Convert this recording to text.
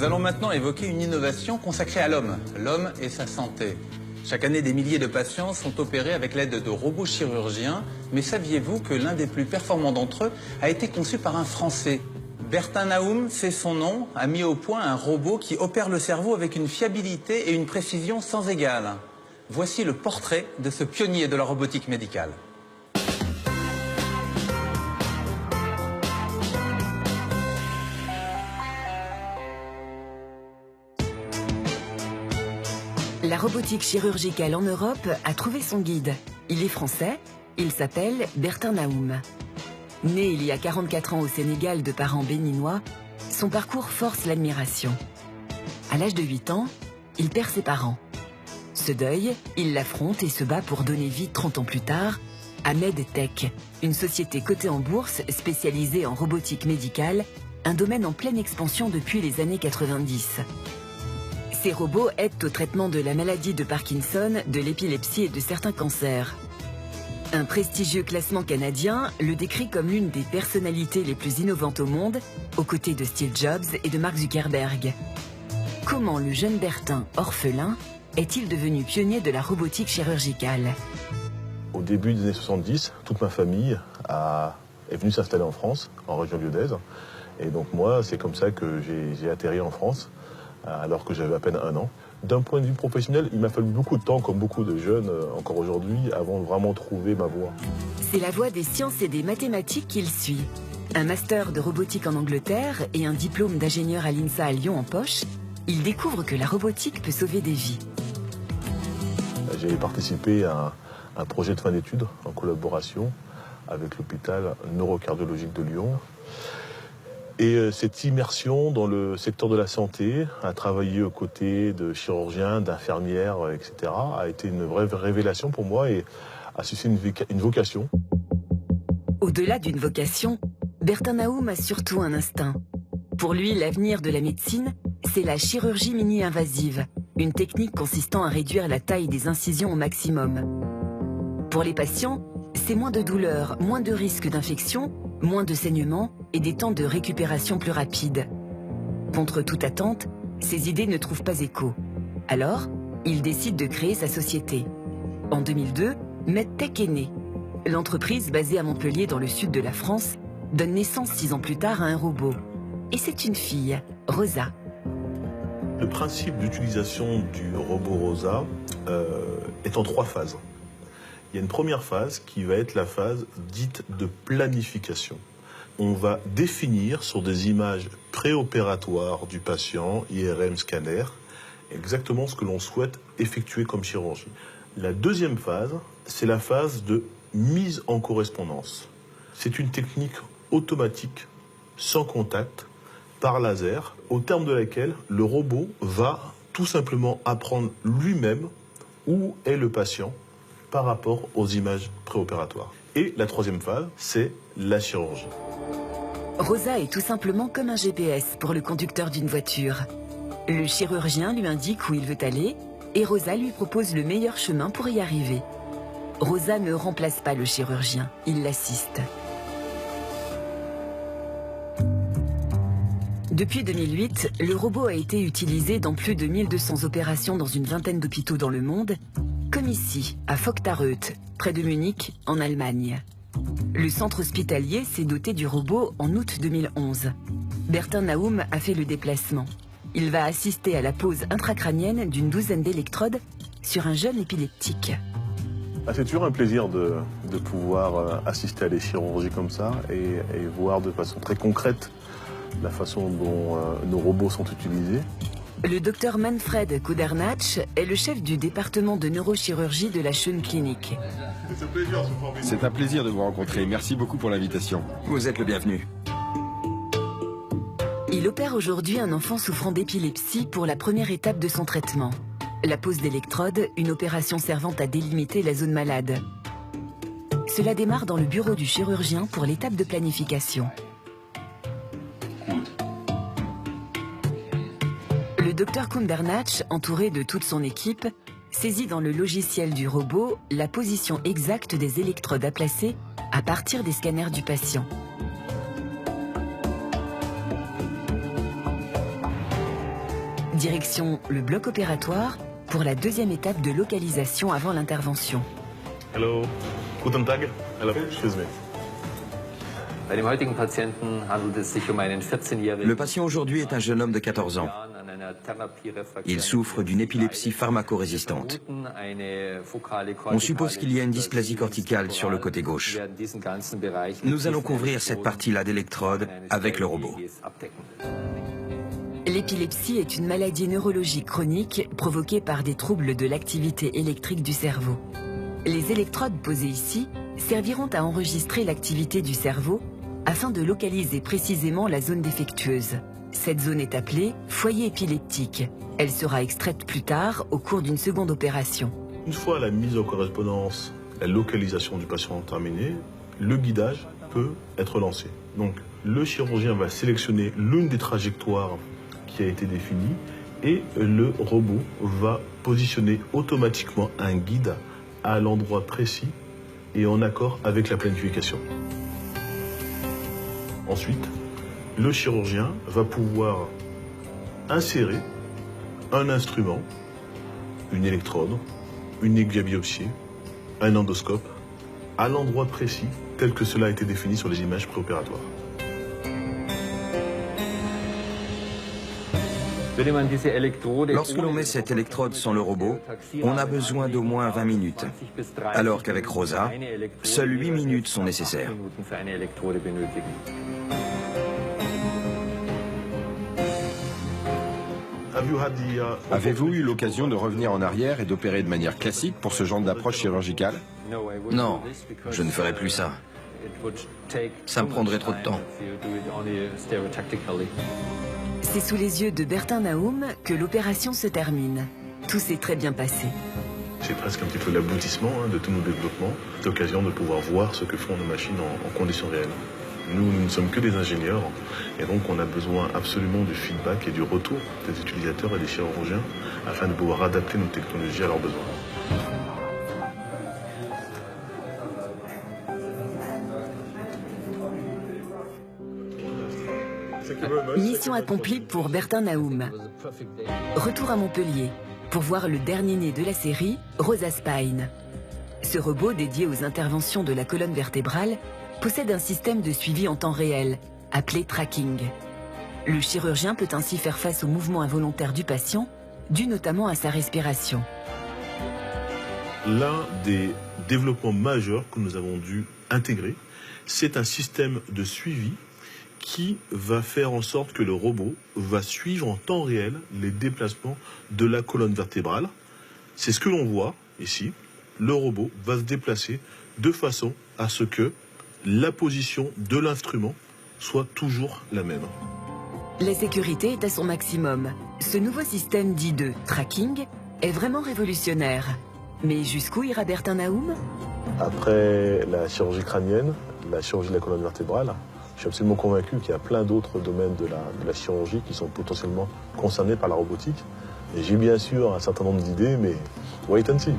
Nous allons maintenant évoquer une innovation consacrée à l'homme et sa santé. Chaque année, des milliers de patients sont opérés avec l'aide de robots chirurgiens. Mais saviez-vous que l'un des plus performants d'entre eux a été conçu par un Français? Bertin Naoum, c'est son nom, a mis au point un robot qui opère le cerveau avec une fiabilité et une précision sans égale. Voici le portrait de ce pionnier de la robotique médicale. La robotique chirurgicale en Europe a trouvé son guide. Il est français, il s'appelle Bertin Naoum. Né il y a 44 ans au Sénégal de parents béninois, son parcours force l'admiration. À l'âge de 8 ans, il perd ses parents. Ce deuil, il l'affronte et se bat pour donner vie 30 ans plus tard à MedTech, une société cotée en bourse spécialisée en robotique médicale, un domaine en pleine expansion depuis les années 90. Ces robots aident au traitement de la maladie de Parkinson, de l'épilepsie et de certains cancers. Un prestigieux classement canadien le décrit comme l'une des personnalités les plus innovantes au monde, aux côtés de Steve Jobs et de Mark Zuckerberg. Comment le jeune Bertin, orphelin, est-il devenu pionnier de la robotique chirurgicale? Au début des années 70, toute ma famille est venue s'installer en France, en région lyonnaise. Et donc moi, c'est comme ça que j'ai atterri en France, alors que j'avais à peine 1 an. D'un point de vue professionnel, il m'a fallu beaucoup de temps, comme beaucoup de jeunes encore aujourd'hui, avant de vraiment trouver ma voie. C'est la voie des sciences et des mathématiques qu'il suit. Un master de robotique en Angleterre et un diplôme d'ingénieur à l'INSA à Lyon en poche, il découvre que la robotique peut sauver des vies. J'ai participé à un projet de fin d'études en collaboration avec l'hôpital neurocardiologique de Lyon. Et cette immersion dans le secteur de la santé, à travailler aux côtés de chirurgiens, d'infirmières, etc., a été une vraie révélation pour moi et a suscité une vocation. Au-delà d'une vocation, Bertin Naoum a surtout un instinct. Pour lui, l'avenir de la médecine, c'est la chirurgie mini-invasive, une technique consistant à réduire la taille des incisions au maximum. Pour les patients, c'est moins de douleur, moins de risques d'infection, moins de saignements et des temps de récupération plus rapides. Contre toute attente, ces idées ne trouvent pas écho. Alors, il décide de créer sa société. En 2002, MedTech est née. L'entreprise, basée à Montpellier dans le sud de la France, donne naissance 6 ans plus tard à un robot. Et c'est une fille, Rosa. Le principe d'utilisation du robot Rosa est en 3 phases. Il y a une première phase qui va être la phase dite de planification. On va définir sur des images préopératoires du patient, IRM, scanner, exactement ce que l'on souhaite effectuer comme chirurgie. La deuxième phase, c'est la phase de mise en correspondance. C'est une technique automatique, sans contact, par laser, au terme de laquelle le robot va tout simplement apprendre lui-même où est le patient par rapport aux images préopératoires. Et la troisième phase, c'est la chirurgie. Rosa est tout simplement comme un GPS pour le conducteur d'une voiture. Le chirurgien lui indique où il veut aller et Rosa lui propose le meilleur chemin pour y arriver. Rosa ne remplace pas le chirurgien, il l'assiste. Depuis 2008, le robot a été utilisé dans plus de 1200 opérations dans une vingtaine d'hôpitaux dans le monde, comme ici, à Vogtareuth, près de Munich, en Allemagne. Le centre hospitalier s'est doté du robot en août 2011. Bertin Naoum a fait le déplacement. Il va assister à la pose intracrânienne d'une douzaine d'électrodes sur un jeune épileptique. C'est toujours un plaisir de pouvoir assister à des chirurgies comme ça et voir de façon très concrète la façon dont nos robots sont utilisés. Le docteur Manfred Kudernach est le chef du département de neurochirurgie de la Schön Klinik. C'est un plaisir de vous rencontrer. Merci beaucoup pour l'invitation. Vous êtes le bienvenu. Il opère aujourd'hui un enfant souffrant d'épilepsie pour la première étape de son traitement. La pose d'électrodes, une opération servant à délimiter la zone malade. Cela démarre dans le bureau du chirurgien pour l'étape de planification. Le docteur Kundernach, entouré de toute son équipe, saisit dans le logiciel du robot la position exacte des électrodes à placer à partir des scanners du patient. Direction le bloc opératoire pour la deuxième étape de localisation avant l'intervention. Hello, guten Tag. Hello, excuse me. Le patient aujourd'hui est un jeune homme de 14 ans. Il souffre d'une épilepsie pharmacorésistante. On suppose qu'il y a une dysplasie corticale sur le côté gauche. Nous allons couvrir cette partie-là d'électrode avec le robot. L'épilepsie est une maladie neurologique chronique provoquée par des troubles de l'activité électrique du cerveau. Les électrodes posées ici serviront à enregistrer l'activité du cerveau afin de localiser précisément la zone défectueuse. Cette zone est appelée foyer épileptique. Elle sera extraite plus tard au cours d'une seconde opération. Une fois la mise en correspondance, la localisation du patient terminée, le guidage peut être lancé. Donc le chirurgien va sélectionner l'une des trajectoires qui a été définie et le robot va positionner automatiquement un guide à l'endroit précis et en accord avec la planification. Ensuite, le chirurgien va pouvoir insérer un instrument, une électrode, une aiguille à biopsier, un endoscope, à l'endroit précis tel que cela a été défini sur les images préopératoires. Lorsque l'on met cette électrode sans le robot, on a besoin d'au moins 20 minutes, alors qu'avec Rosa, seules 8 minutes sont nécessaires. Avez-vous eu l'occasion de revenir en arrière et d'opérer de manière classique pour ce genre d'approche chirurgicale? Non, je ne ferai plus ça. Ça me prendrait trop de temps. C'est sous les yeux de Bertin Naoum que l'opération se termine. Tout s'est très bien passé. C'est presque un petit peu l'aboutissement de tous nos développements, l'occasion de pouvoir voir ce que font nos machines en conditions réelles. Nous ne sommes que des ingénieurs et donc on a besoin absolument du feedback et du retour des utilisateurs et des chirurgiens afin de pouvoir adapter nos technologies à leurs besoins. Mission accomplie pour Bertin Naoum. Retour à Montpellier pour voir le dernier né de la série, Rosa Spine. Ce robot dédié aux interventions de la colonne vertébrale possède un système de suivi en temps réel, appelé tracking. Le chirurgien peut ainsi faire face aux mouvements involontaires du patient, dus notamment à sa respiration. L'un des développements majeurs que nous avons dû intégrer, c'est un système de suivi qui va faire en sorte que le robot va suivre en temps réel les déplacements de la colonne vertébrale. C'est ce que l'on voit ici. Le robot va se déplacer de façon à ce que la position de l'instrument soit toujours la même. La sécurité est à son maximum. Ce nouveau système dit de tracking est vraiment révolutionnaire. Mais jusqu'où ira Bertin Naoum? Après la chirurgie crânienne, la chirurgie de la colonne vertébrale, je suis absolument convaincu qu'il y a plein d'autres domaines de la chirurgie qui sont potentiellement concernés par la robotique. Et j'ai bien sûr un certain nombre d'idées, mais wait and see.